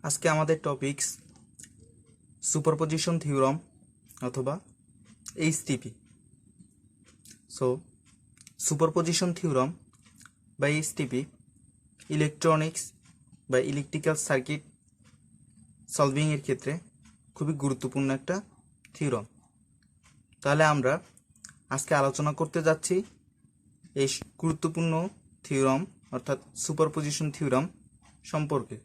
আজকে আমাদের topics superposition theorem অথবা এইচটিপি। সো সুপারপজিশন থিওরাম বা এইচটিপি ইলেকট্রনিক্স বা ইলেকট্রিক্যাল সার্কিট সলভিংয়ের ক্ষেত্রে খুবই গুরুত্বপূর্ণ একটা থিওরাম। তাহলে আমরা আজকে আলোচনা করতে যাচ্ছি এই গুরুত্বপূর্ণ থিওরাম অর্থাৎ সুপারপজিশন থিওরাম সম্পর্কে।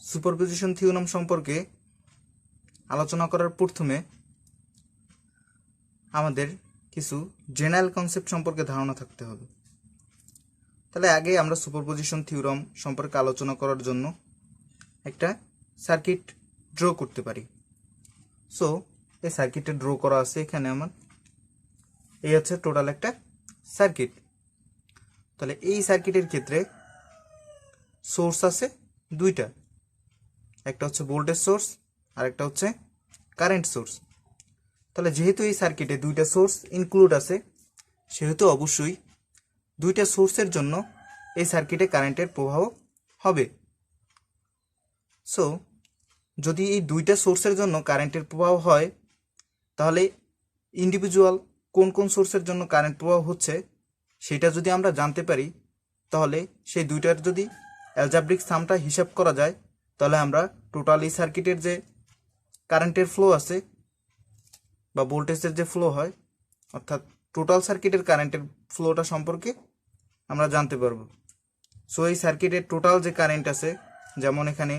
সুপারপজিশন থিওরাম সম্পর্কে আলোচনা করার প্রথমে আমাদের কিছু জেনারেল কনসেপ্ট সম্পর্কে ধারণা থাকতে হবে। তাহলে আগে আমরা সুপারপজিশন থিওরাম সম্পর্কে আলোচনা করার জন্য একটা সার্কিট ড্র করতে পারি। সো এই সার্কিটে ড্র করা আছে, এখানে আমার এই হচ্ছে টোটাল একটা সার্কিট। তাহলে এই সার্কিটের ক্ষেত্রে সোর্স আছে দুইটা, একটা হচ্ছে ভোল্টেজ সোর্স আর একটা হচ্ছে কারেন্ট সোর্স। তাহলে যেহেতু এই সার্কিটে দুইটা সোর্স ইনক্লুড আছে, সেহেতু অবশ্যই দুইটা সোর্সের জন্য এই সার্কিটে কারেন্টের প্রবাহ হবে। সো যদি এই দুইটা সোর্সের জন্য কারেন্টের প্রবাহ হয়, তাহলে ইন্ডিভিজুয়াল কোন কোন সোর্সের জন্য কারেন্ট প্রবাহ হচ্ছে সেটা যদি আমরা জানতে পারি, তাহলে সেই দুইটার যদি অ্যালজাব্রিক সামটা হিসাব করা যায়, তাহলে আমরা টোটাল এই সার্কিটের যে কারেন্টের ফ্লো আছে বা ভোল্টেজের যে ফ্লো হয়, অর্থাৎ টোটাল সার্কিটের কারেন্টের ফ্লোটা সম্পর্কে আমরা জানতে পারবো। সো এই সার্কিটের টোটাল যে কারেন্ট আছে, যেমন এখানে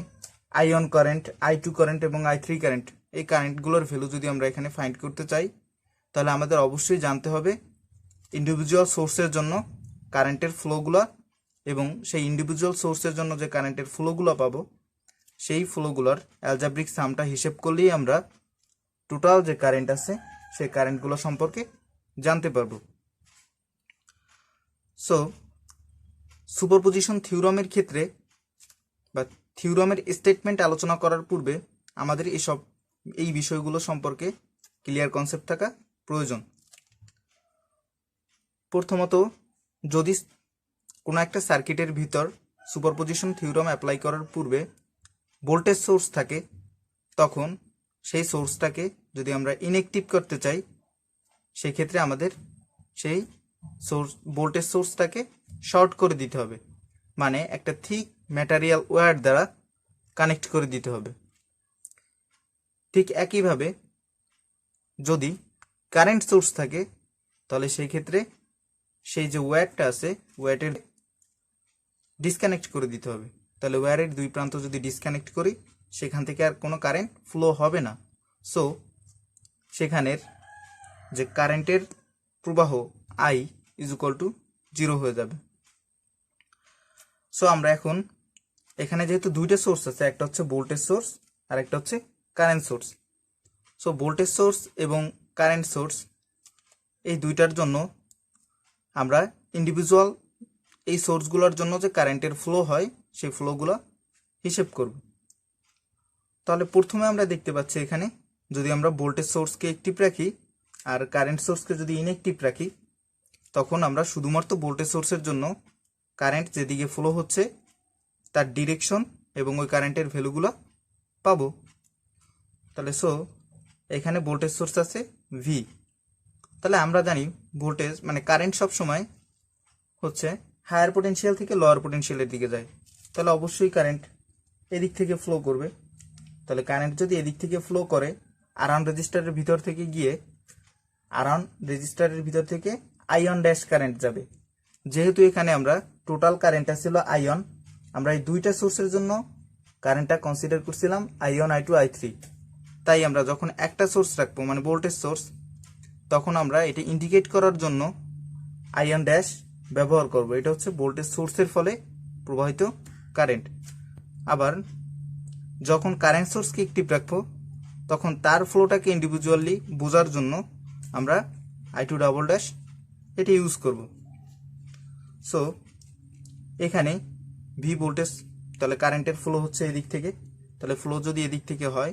I1 কারেন্ট, I2 কারেন্ট এবং I3 কারেন্ট, এই কারেন্টগুলোর ভ্যালু যদি আমরা এখানে ফাইন্ড করতে চাই, তাহলে আমাদের অবশ্যই জানতে হবে ইন্ডিভিজুয়াল সোর্সের জন্য কারেন্টের ফ্লোগুলো, এবং সেই ইন্ডিভিজুয়াল সোর্সের জন্য যে কারেন্টের ফ্লোগুলো পাবো, সেই ফ্লোগুলোর অ্যালজাব্রিক সামটা হিসেব করলেই আমরা টোটাল যে কারেন্ট আছে সেই কারেন্টগুলো সম্পর্কে জানতে পারবো। সো সুপারপজিশন থিওরামের ক্ষেত্রে বা থিওরামের স্টেটমেন্ট আলোচনা করার পূর্বে আমাদের এই বিষয়গুলো সম্পর্কে ক্লিয়ার কনসেপ্ট থাকা প্রয়োজন। প্রথমত, যদি কোনো একটা সার্কিটের ভিতর সুপারপজিশন থিওরাম অ্যাপ্লাই করার পূর্বে ভোল্টেজ সোর্স থাকে, তখন সেই সোর্সটাকে যদি আমরা ইনঅ্যাক্টিভ করতে চাই, সেক্ষেত্রে আমাদের সেই ভোল্টেজ সোর্সটাকে শর্ট করে দিতে হবে, মানে একটা থিক ম্যাটেরিয়াল ওয়্যার দ্বারা কানেক্ট করে দিতে হবে। ঠিক একইভাবে যদি কারেন্ট সোর্স থাকে, তাহলে সেই ক্ষেত্রে সেই যে ওয়্যারটা আছে, ওয়্যারের ডিসকানেক্ট করে দিতে হবে। তাহলে ওয়্যারের দুই প্রান্ত যদি ডিসকানেক্ট করি, সেখান থেকে আর কোনো কারেন্ট ফ্লো হবে না। সো সেখানের যে কারেন্টের প্রবাহ I ইজ ইকুয়াল টু 0 হয়ে যাবে। সো আমরা এখন এখানে যেহেতু দুইটা সোর্স আছে, একটা হচ্ছে ভোল্টেজ সোর্স আর একটা হচ্ছে current source. So voltage source এবং কারেন্ট সোর্স এই দুইটার জন্য আমরা ইন্ডিভিজুয়াল এই সোর্সগুলোর জন্য যে কারেন্টের ফ্লো হয় সেই ফ্লোগুলো হিসেব করব। তাহলে প্রথমে আমরা দেখতে পাচ্ছি এখানে যদি আমরা ভোল্টেজ সোর্সকে অ্যাক্টিভ রাখি আর কারেন্ট সোর্সকে যদি ইনঅ্যাক্টিভ রাখি, তখন আমরা শুধুমাত্র ভোল্টেজ সোর্সের জন্য কারেন্ট যেদিকে ফ্লো হচ্ছে তার ডিরেকশন এবং ওই কারেন্টের ভ্যালুগুলো পাবো। তাহলে সো এখানে ভোল্টেজ সোর্স আছে V। তাহলে আমরা জানি ভোল্টেজ মানে কারেন্ট সব সময় হচ্ছে হায়ার পোটেনশিয়াল থেকে লোয়ার পোটেনশিয়ালের দিকে যায়। তাহলে অবশ্যই কারেন্ট এদিক থেকে ফ্লো করবে। তাহলে কারেন্ট যদি এদিক থেকে ফ্লো করে, আরাউন্ড রেজিস্টারের ভিতর থেকে গিয়ে আরাউন্ড রেজিস্টারের ভিতর থেকে I1 ড্যাশ কারেন্ট যাবে। যেহেতু এখানে আমরা টোটাল কারেন্টটা ছিল I1, আমরা এই দুইটা সোর্সের জন্য কারেন্টটা কনসিডার করছিলাম I1, I2, I3। তাই আমরা যখন একটা সোর্স রাখবো মানে ভোল্টেজ সোর্স, তখন আমরা এটা ইন্ডিকেট করার জন্য I1 ড্যাশ ব্যবহার করব। এটা হচ্ছে ভোল্টেজ সোর্সের ফলে প্রবাহিত কারেন্ট। আবার যখন কারেন্ট সোর্সকে অ্যাক্টিভ রাখবো, তখন তার ফ্লোটাকে ইন্ডিভিজুয়ালি বোঝার জন্য আমরা I2 ডাবল ড্যাশ এটা ইউজ করব। সো এখানে V ভোল্টেজ, তাহলে কারেন্টের ফ্লো হচ্ছে এদিক থেকে। তাহলে ফ্লো যদি এদিক থেকে হয়,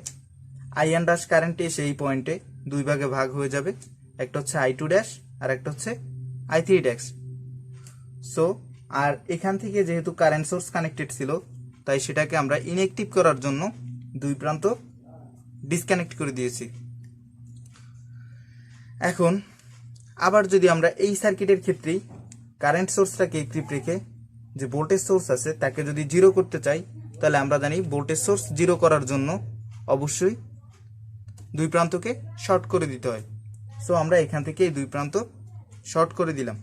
I1 ড্যাশ কারেন্ট এসে এই পয়েন্টে দুই ভাগে ভাগ হয়ে যাবে, একটা হচ্ছে I2 ড্যাশ আর একটা হচ্ছে I3 ড্যাশ। সো আর এখান থেকে যেহেতু কারেন্ট সোর্স কানেক্টেড ছিল, তাই সেটাকে আমরা ইনঅ্যাক্টিভ করার জন্য দুই প্রান্ত ডিসকানেক্ট করে দিয়েছি। এখন আবার যদি আমরা এই সার্কিটের ক্ষেত্রেই কারেন্ট সোর্সটাকে অ্যাক্টিভ রেখে যে ভোল্টেজ সোর্স আছে তাকে যদি জিরো করতে চাই, তাহলে আমরা জানি ভোল্টেজ সোর্স জিরো করার জন্য অবশ্যই দুই প্রান্তকে শর্ট করে দিতে হয়। সো আমরা এখান থেকে এই দুই প্রান্ত শর্ট করে দিলাম।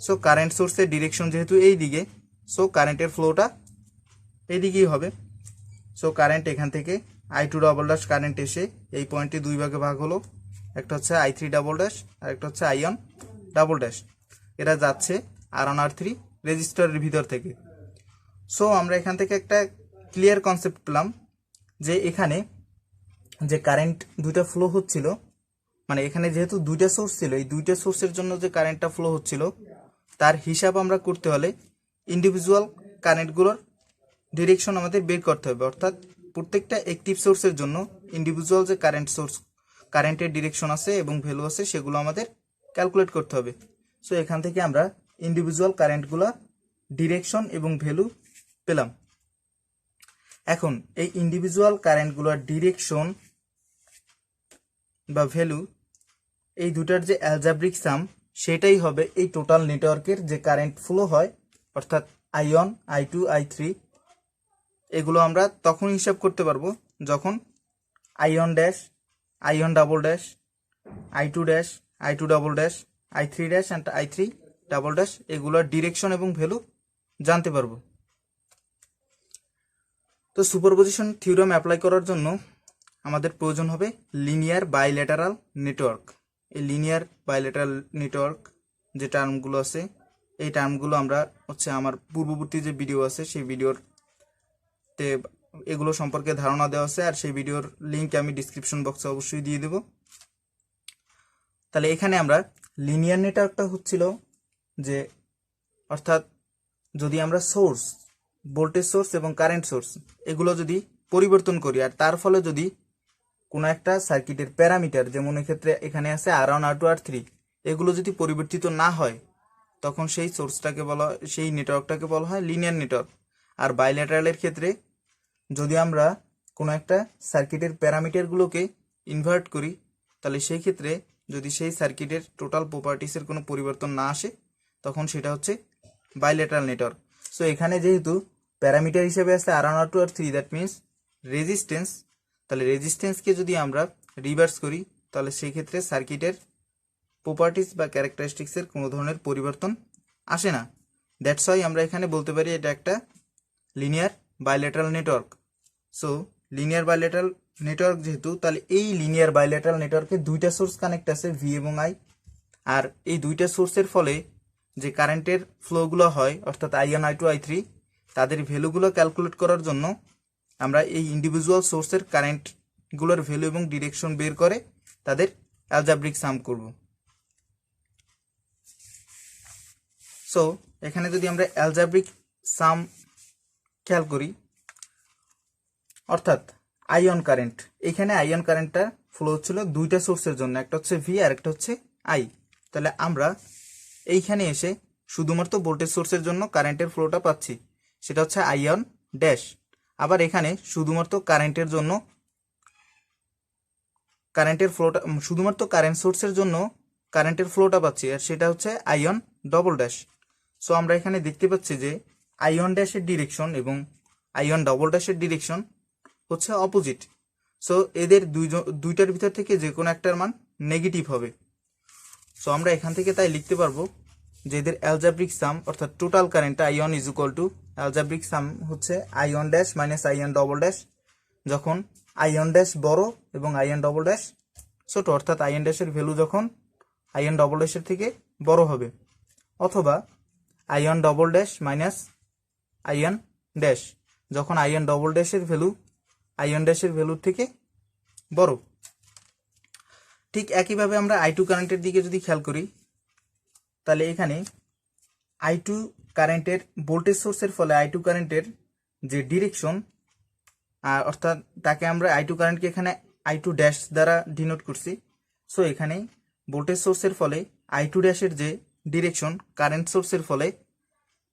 সো কারেন্ট সোর্সের ডিরেকশন যেহেতু এই দিকে, সো কারেন্টের ফ্লোটা এই দিকেই হবে। সো কারেন্ট এখান থেকে I2 ডাবল ড্যাশ কারেন্ট এসে এই পয়েন্টে দুই ভাগে ভাগ হলো, একটা হচ্ছে I3 ডাবল ড্যাশ আর একটা হচ্ছে I1 ডাবল ড্যাশ। এরা যাচ্ছে R1 R3 রেজিস্টারের ভিতর থেকে। সো আমরা এখান থেকে একটা ক্লিয়ার কনসেপ্ট পেলাম যে এখানে যে কারেন্ট দুইটা ফ্লো হচ্ছিল, মানে এখানে যেহেতু দুইটা সোর্স ছিল, এই দুইটা সোর্সের জন্য যে কারেন্টটা ফ্লো হচ্ছিল তার হিসাব আমরা করতে হলে ইন্ডিভিজুয়াল কারেন্টগুলোর ডিরেকশন আমাদের বের করতে হবে। অর্থাৎ প্রত্যেকটা অ্যাক্টিভ সোর্সের জন্য ইন্ডিভিজুয়াল যে কারেন্টের ডিরেকশন আছে এবং ভ্যালু আছে সেগুলো আমাদের ক্যালকুলেট করতে হবে। সো এখান থেকে আমরা ইন্ডিভিজুয়াল কারেন্টগুলো ডিরেকশন এবং ভ্যালু পেলাম। এখন এই ইন্ডিভিজুয়াল কারেন্টগুলোর ডিরেকশন বা ভ্যালু, এই দুটার যে অ্যালজাব্রিক সাম সেটাই হবে এই টোটাল নেটওয়ার্কের যে কারেন্ট ফ্লো হয়, অর্থাৎ I1 I2 I3। এগুলো আমরা তখন হিসাব করতে পারবো যখন I1 dash I1 double dash I2 dash I2 double dash I3 dash and I3 double dash এগুলোর ডিরেকশন এবং ভ্যালু জানতে পারবো। তো সুপারপজিশন থিওরেম অ্যাপ্লাই করার জন্য আমাদের প্রয়োজন হবে লিনিয়ার বাইল্যাটারাল নেটওয়ার্ক। এই লিনিয়ার বাইল্যাটারাল নেটওয়ার্ক যে টার্মগুলো আছে, এই টার্মগুলো আমরা হচ্ছে আমার পূর্ববর্তী যে ভিডিও আছে সেই ভিডিওতে এগুলো সম্পর্কে ধারণা দেওয়া আছে, আর সেই ভিডিওর লিঙ্ক আমি ডিসক্রিপশন বক্সে অবশ্যই দিয়ে দেব। তাহলে এখানে আমরা লিনিয়ার নেটওয়ার্কটা হচ্ছিল যে, অর্থাৎ যদি আমরা সোর্স, ভোল্টেজ সোর্স এবং কারেন্ট সোর্স এগুলো যদি পরিবর্তন করি, আর তার ফলে যদি কোনো একটা সার্কিটের প্যারামিটার, যেমন এক্ষেত্রে এখানে আছে R1 R2 R3, এগুলো যদি পরিবর্তিত না হয় তখন সেই সোর্সটাকে বলা হয়, সেই নেটওয়ার্কটাকে বলা হয় লিনিয়ার নেটওয়ার্ক। আর বাইল্যাটারালের ক্ষেত্রে যদি আমরা কোনো একটা সার্কিটের প্যারামিটারগুলোকে ইনভার্ট করি, তাহলে সেই ক্ষেত্রে যদি সেই সার্কিটের টোটাল প্রপার্টিসের কোনো পরিবর্তন না আসে তখন সেটা হচ্ছে বাইল্যাটারাল নেটওয়ার্ক। সো এখানে যেহেতু প্যারামিটার হিসেবে আছে R1 R2 R3, that means resistance. তাহলে রেজিস্ট্যান্সকে যদি আমরা রিভার্স করি তাহলে সেই ক্ষেত্রে সার্কিটের প্রপার্টিস বা ক্যারেক্টারিস্টিক্সের কোনো ধরনের পরিবর্তন আসে না। দ্যাটস ওয়াই আমরা এখানে বলতে পারি এটা একটা linear bilateral network. So linear bilateral network যেহেতু, তাহলে এই লিনিয়ার বাইল্যাটারাল নেটওয়ার্কে দুইটা সোর্স কানেক্ট আছে, V এবং I। আর এই দুইটা সোর্সের ফলে যে কারেন্টের ফ্লোগুলো হয়, অর্থাৎ I1 I2 I3, তাদের ভ্যালুগুলো ক্যালকুলেট করার জন্য আমরা এই ইন্ডিভিজুয়াল সোর্সের কারেন্টগুলোর ভ্যালু এবং ডিরেকশন বের করে তাদের অ্যালজাব্রিক সাম করব। সো এখানে যদি আমরা অ্যালজাব্রিক সাম খেয়াল করি, অর্থাৎ আইয়ন কারেন্ট, এখানে আইয়ন কারেন্টটা ফ্লো হচ্ছিল দুইটা সোর্সের জন্য, একটা হচ্ছে V আর একটা হচ্ছে I। তাহলে আমরা এইখানে এসে শুধুমাত্র ভোল্টেজ সোর্সের জন্য কারেন্টের ফ্লোটা পাচ্ছি, সেটা হচ্ছে I1 ড্যাশ। আবার এখানে শুধুমাত্র কারেন্টের জন্য কারেন্টের ফ্লোটা, শুধুমাত্র কারেন্ট সোর্সের জন্য কারেন্টের ফ্লোটা পাচ্ছি, আর সেটা হচ্ছে I1 ডবল ড্যাশ। সো আমরা এখানে দেখতে পাচ্ছি যে I1 ড্যাশের ডিরেকশন এবং I1 ডবল ড্যাশের ডিরেকশন হচ্ছে অপোজিট। সো এদের দুইটার ভিতর থেকে যে কোনো একটার মান নেগেটিভ হবে। সো আমরা এখান থেকে তাই লিখতে পারবো যে এদের অ্যালজাব্রিক সাম, অর্থাৎ টোটাল কারেন্টটা I1 is equal to algebraic sum হচ্ছে I1 dash minus I1 double dash, যখন I1 ড্যাশ বড় এবং I1 ডবল ড্যাশ ছোট, অর্থাৎ I1 ড্যাশের ভ্যালু যখন I1 ডবল ড্যাশের থেকে বড় হবে, অথবা I1 double dash minus I1 dash যখন I1 ডবল ড্যাশের ভ্যালু I1 ড্যাশের ভ্যালুর থেকে বড়। ঠিক একইভাবে আমরা I2 কারেন্টের দিকে যদি খেয়াল করি, তাহলে এখানে I2 কারেন্টের ভোল্টেজ সোর্সের ফলে I2 কারেন্টের যে ডিরেকশন, অর্থাৎ তাকে আমরা I2 কারেন্টকে এখানে I2 ড্যাশ দ্বারা ডিনোট করছি। সো এখানে ভোল্টেজ সোর্সের ফলে I2 ড্যাশের যে ডিরেকশন কারেন্ট সোর্সের ফলে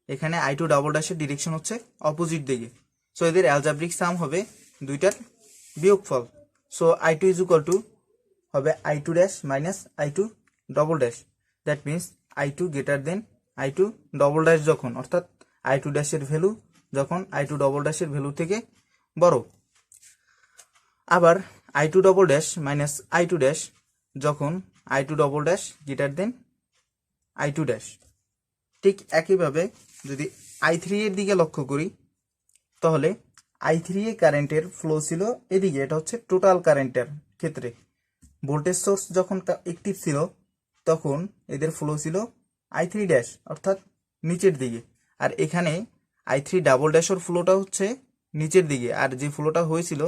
এখানে I2 ডাবল ড্যাশের ডিরেকশন হচ্ছে অপোজিট দিকে। সো এদের অ্যালজাব্রিক সাম হবে দুইটার বিয়োগফল। So I2 is equal two হবে I2 dash minus I2 double dash. That means I2 greater than I2 double dash যখন, অর্থাৎ I2 ড্যাশের ভ্যালু যখন I2 ডবল ড্যাশের ভ্যালু থেকে বড়। আবার I2 double dash minus I2 dash যখন I2 double dash greater than I2 dash. ঠিক একইভাবে যদি I3 এর দিকে লক্ষ্য করি, তাহলে I3 এ কারেন্টের ফ্লো ছিল এদিকে, এটা হচ্ছে টোটাল কারেন্টের ক্ষেত্রে। ভোল্টেজ সোর্স যখন অ্যাক্টিভ ছিল তখন এদের ফ্লো ছিল I3 ড্যাশ, অর্থাৎ নিচের দিকে। আর এখানে I3 ডাবল ড্যাশের ফ্লোটা হচ্ছে নিচের দিকে, আর যে ফ্লোটা হয়েছিল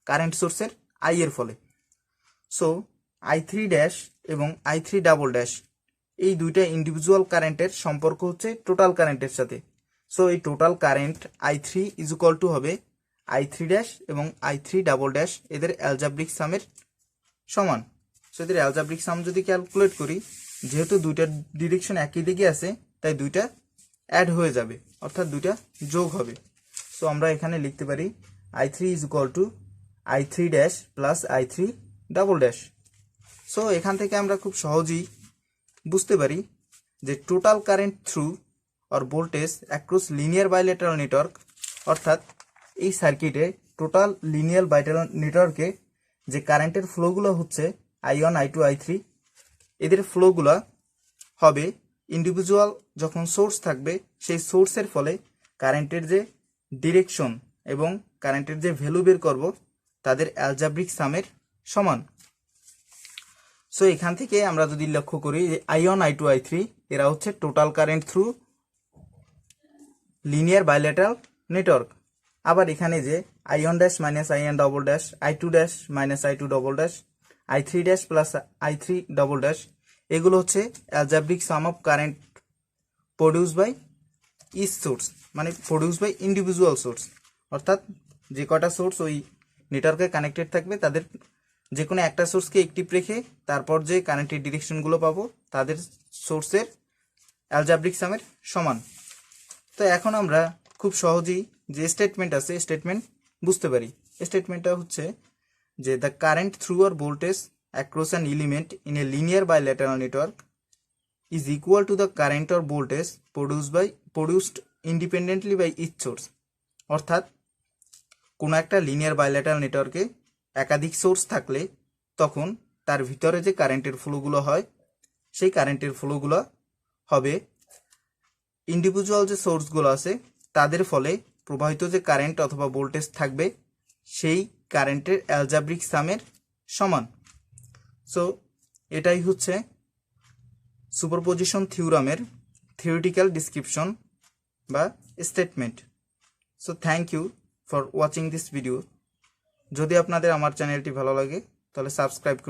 কারেন্ট সোর্সের I এর ফলে। সো I3 ড্যাশ এবং I3 ডাবল ড্যাশ এই দুইটা ইন্ডিভিজুয়াল কারেন্টের সম্পর্ক হচ্ছে টোটাল কারেন্টের সাথে। সো এই total current I3 is equal two হবে I3 ড্যাশ এবং I3 ডাবল ড্যাশ এদের অ্যালজাব্রিক সামের সমান। সো এদের অ্যালজাব্রিক সাম যদি ক্যালকুলেট করি, যেহেতু দুইটার ডিরেকশন একই দিকে আছে তাই দুইটা অ্যাড হয়ে যাবে, অর্থাৎ দুইটা যোগ হবে। সো আমরা এখানে লিখতে পারি I3 is equal two I3 dash plus I3 double dash. So এখান থেকে আমরা খুব সহজেই বুঝতে পারি যে total current through or voltage across linear bilateral network, অর্থাৎ এই সার্কিটে টোটাল লিনিয়ার বাইলেটারাল নেটওয়ার্কে যে কারেন্টের ফ্লোগুলো হচ্ছে I1 I2 I3, এদের ফ্লোগুলো হবে ইন্ডিভিজুয়াল যখন সোর্স থাকবে সেই সোর্সের ফলে কারেন্টের যে ডিরেকশন এবং কারেন্টের যে ভ্যালু বের করব তাদের অ্যালজাব্রিক সামের সমান। সো এখান থেকে আমরা যদি লক্ষ্য করি যে I1 I2 I3 এরা হচ্ছে total current through linear bilateral network. আবার এখানে যে I1 dash minus I1 double dash, I2 dash minus I2 double dash, I3 dash plus I3 double dash, এগুলো হচ্ছে algebraic sum of current produce by each source, মানে produce by individual source. অর্থাৎ যে কটা source ওই নেটওয়ার্কে connected থাকবে তাদের যে কোনো একটা সোর্সকে অ্যাক্টিভ রেখে তারপর যে কারেন্টের ডিরেকশনগুলো পাবো তাদের সোর্সের অ্যালজাব্রিক সামের সমান। তো এখন আমরা খুব সহজেই যে স্টেটমেন্ট আছে স্টেটমেন্ট বুঝতে পারি। স্টেটমেন্টটা হচ্ছে যে the current through or voltage across an element in a linear bilateral network is equal to the current or voltage produced independently by each source. অর্থাৎ কোনো একটা লিনিয়ার বাইলেটারাল নেটওয়ার্কে একাধিক সোর্স থাকলে তখন তার ভিতরে যে কারেন্টের ফ্লোগুলো হয় সেই কারেন্টের ফ্লোগুলো হবে ইন্ডিভিজুয়াল যে সোর্সগুলো আছে তাদের ফলে প্রবাহিত যে কারেন্ট অথবা ভোল্টেজ থাকবে সেই কারেন্টের অ্যালজাব্রিক সামের সমান। সো এটাই হচ্ছে সুপারপজিশন থিওরামের থিওরিটিক্যাল ডিসক্রিপশন বা statement. So thank you for watching this video. যদি আপনাদের আমার চ্যানেলটি ভালো লাগে তাহলে সাবস্ক্রাইব করুন।